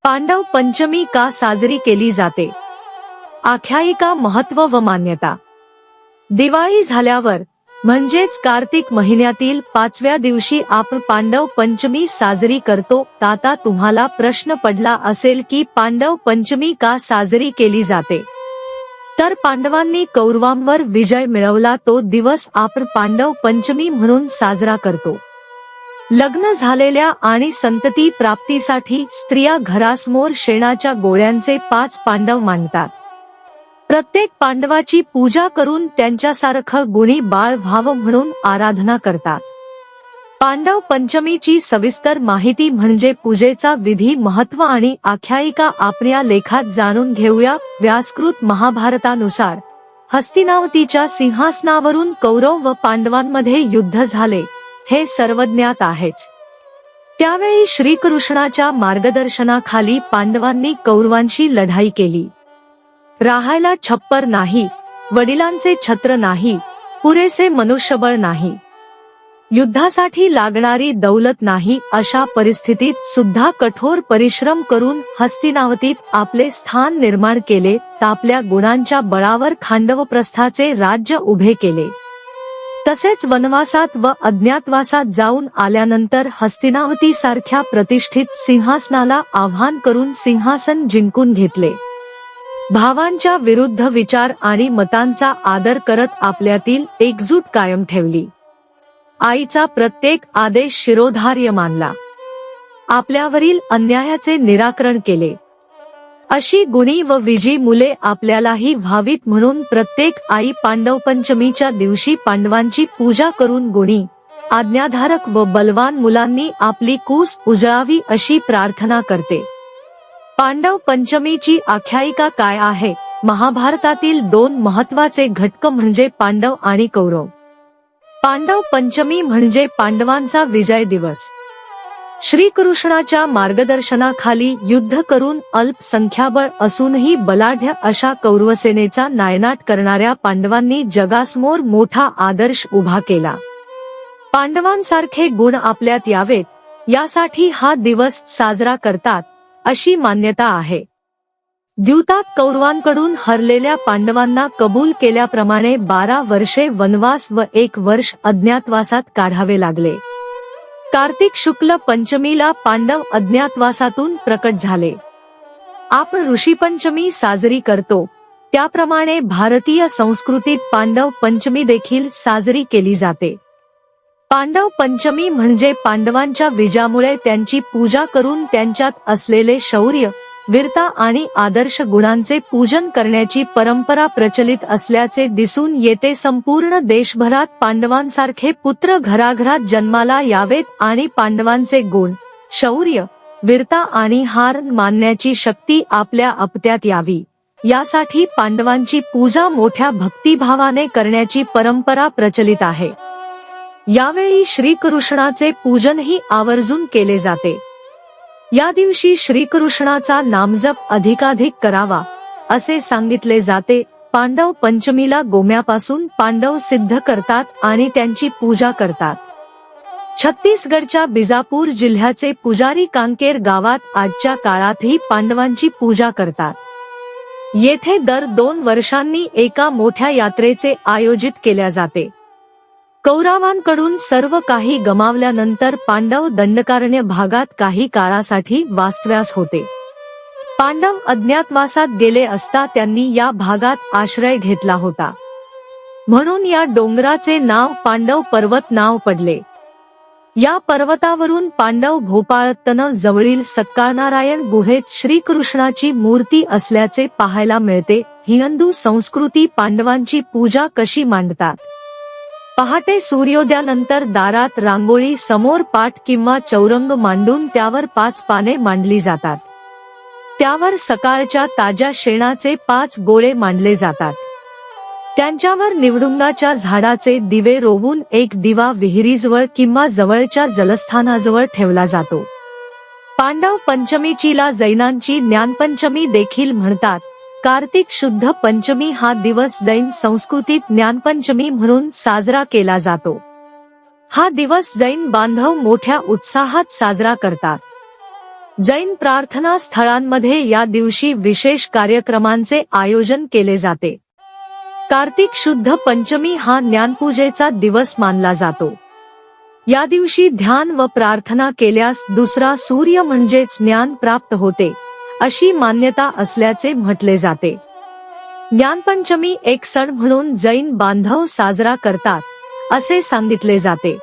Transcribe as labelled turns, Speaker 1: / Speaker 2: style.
Speaker 1: पांडव पंचमी का साजरी केली जाते? आख्यायिका, महत्त्व व मान्यता. दिवाळी झाल्यावर म्हणजेच कार्तिक महिन्यातील 5व्या दिवशी आपण पांडव पंचमी साजरी करतो. आता तुम्हाला प्रश्न पडला असेल की पांडव पंचमी का साजरी केली जाते? तर पांडवांनी कौरवांवर विजय मिळवला तो दिवस आपण पांडव पंचमी म्हणून साजरा करतो. लग्न झालेल्या आणि संतती प्राप्तीसाठी स्त्रिया घरासमोर शेणाच्या गोळ्यांचे 5 पांडव मांडतात. प्रत्येक पांडवाची पूजा करून त्यांच्यासारखं गुणी बाळ व्हावं म्हणून आराधना करतात. पांडव पंचमीची सविस्तर माहिती म्हणजे पूजेचा विधी, महत्त्व आणि आख्यायिका आपण या लेखात जाणून घेऊया. व्यासकृत महाभारतानुसार हस्तिनावतीच्या सिंहासनावरून कौरव व पांडवांमध्ये युद्ध झाले हे सर्वज्ञात आहेच. त्यावेळी श्रीकृष्णाच्या मार्गदर्शनाखाली पांडवांनी कौरवांशी लढाई केली. राहायला छप्पर नाही, वडिलांचे छत्र नाही, पुरेसे मनुष्यबळ नाही, युद्धासाठी लागणारी दौलत नाही, अशा परिस्थितीत सुद्धा कठोर परिश्रम करून हस्तिनावतीत आपले स्थान निर्माण केले. आपल्या गुणांच्या बळावर खांडवप्रस्थाचे राज्य उभे केले. तसेच वनवासात व अज्ञातवासात जाऊन आल्यानंतर हस्तिनावती सारख्या प्रतिष्ठित सिंहासनाला आव्हान करून सिंहासन जिंकून घेतले. भावांच्या विरुद्ध विचार आणि मतांचा आदर करत आपल्यातील एकजूट कायम ठेवली. आईचा प्रत्येक आदेश शिरोधार्य मानला. आपल्यावरील अन्यायाचे निराकरण केले. अशी गुणी व विजी मुले आपल्यालाही व्हावीत म्हणून प्रत्येक आई पांडव पंचमीच्या दिवशी पांडवांची पूजा करून गुणी, आज्ञाधारक व बलवान मुलांनी आपली कूस उजळावी अशी प्रार्थना करते. पांडव पंचमीची आख्यायिका काय आहे? महाभारतातील 2 महत्त्वाचे घटक म्हणजे पांडव आणि कौरव. पांडव पंचमी म्हणजे पांडवांचा विजय दिवस. श्रीकृष्णाच्या मार्गदर्शनाखाली युद्ध करून अल्पसंख्याबळ असूनही बलाढ्य अशा कौरवसेनेचा नायनाट करणाऱ्या पांडवांनी जगासमोर मोठा आदर्श उभा केला. पांडवांसारखे गुण आपल्यात यावेत यासाठी हा दिवस साजरा करतात अशी मान्यता आहे. द्यूतात कौरवांकडून हरलेल्या पांडवांना कबूल केल्याप्रमाणे 12 वर्षे वनवास व 1 वर्ष अज्ञातवासात काढावे लागले. कार्तिक शुक्ल पंचमीला पांडव अज्ञातवासातून प्रकट झाले. आपण ऋषीपंचमी साजरी करतो त्याप्रमाणे भारतीय संस्कृतीत पांडव पंचमी देखील साजरी केली जाते. पांडव पंचमी म्हणजे पांडवांच्या विजयामुळे त्यांची पूजा करून त्यांच्यात असलेले शौर्य, वीरता आणि आदर्श गुणांचे पूजन करण्याची परंपरा प्रचलित असल्याचे दिसून येते. संपूर्ण देशभरात पांडवांसारखे पुत्र घराघरात जन्माला यावेत आणि पांडवांचे गुण, शौर्य, वीरता आणि हार मानण्याची शक्ती आपल्या अपत्यात यावी यासाठी पांडवांची पूजा मोठ्या भक्तिभावाने करण्याची परंपरा प्रचलित आहे. यावेळी श्रीकृष्णाचे पूजनही आवर्जून केले जाते. या दिवशी श्रीकृष्णाचा नामजप अधिकाधिक करावा असे सांगितले जाते. पांडव पंचमीला गोम्यापासून पांडव सिद्ध करतात आणि त्यांची पूजा करतात. छत्तीसगडच्या बिजापूर जिल्ह्याचे पुजारी कांकेर गावात आजच्या काळातही पांडवांची पूजा करतात. येथे दर 2 वर्षांनी एका मोठ्या यात्रेचे आयोजित केल्या जाते. कौरवांकडून सर्व काही गमावल्यानंतर पांडव दंडकारण्य भागात काही काळासाठी वास्तव्यास होते. पांडव अज्ञातवासात गेले असता त्यांनी या भागात आश्रय घेतला होता. म्हणून या डोंगराचे नाव पांडव पर्वत नाव पडले. या पर्वतावरून पांडव भोपाळतन जवळील सक्कानारायण गुहेत श्रीकृष्णाची मूर्ती असल्याचे पाहायला मिळते. हिंदू संस्कृती पांडवांची पूजा कशी मांडतात? पहाटे सूर्योदयानंतर दारात रांगोळी समोर पाट किंवा चौरंग मांडून त्यावर 5 पाने मांडली जातात. त्यावर सकाळच्या ताज्या शेणाचे 5 गोळे मांडले जातात. त्यांच्यावर निवडुंगाच्या झाडाचे दिवे रोवून एक दिवा विहिरीजवळ किंवा जवळच्या जलस्थानाजवळ ठेवला जातो. पांडव पंचमीचीला जैनांची ज्ञानपंचमी देखील म्हणतात. कार्तिक शुद्ध पंचमी हा दिवस जैन संस्कृतीत ज्ञानपंचमी म्हणून साजरा केला जातो. हा दिवस जैन बांधव मोठ्या उत्साहात साजरा करतात. जैन प्रार्थना स्थळांमध्ये या दिवशी विशेष कार्यक्रमांचे आयोजन केले जाते. कार्तिक शुद्ध पंचमी हा ज्ञानपूजेचा दिवस मानला जातो. या दिवशी ध्यान व प्रार्थना केल्यास दुसरा सूर्य म्हणजेच ज्ञान प्राप्त होते, अशी मान्यता असल्याचे म्हटले जाते. ज्ञानपंचमी एक सण म्हणून जैन बांधव साजरा करतात, असे सांगितले जाते.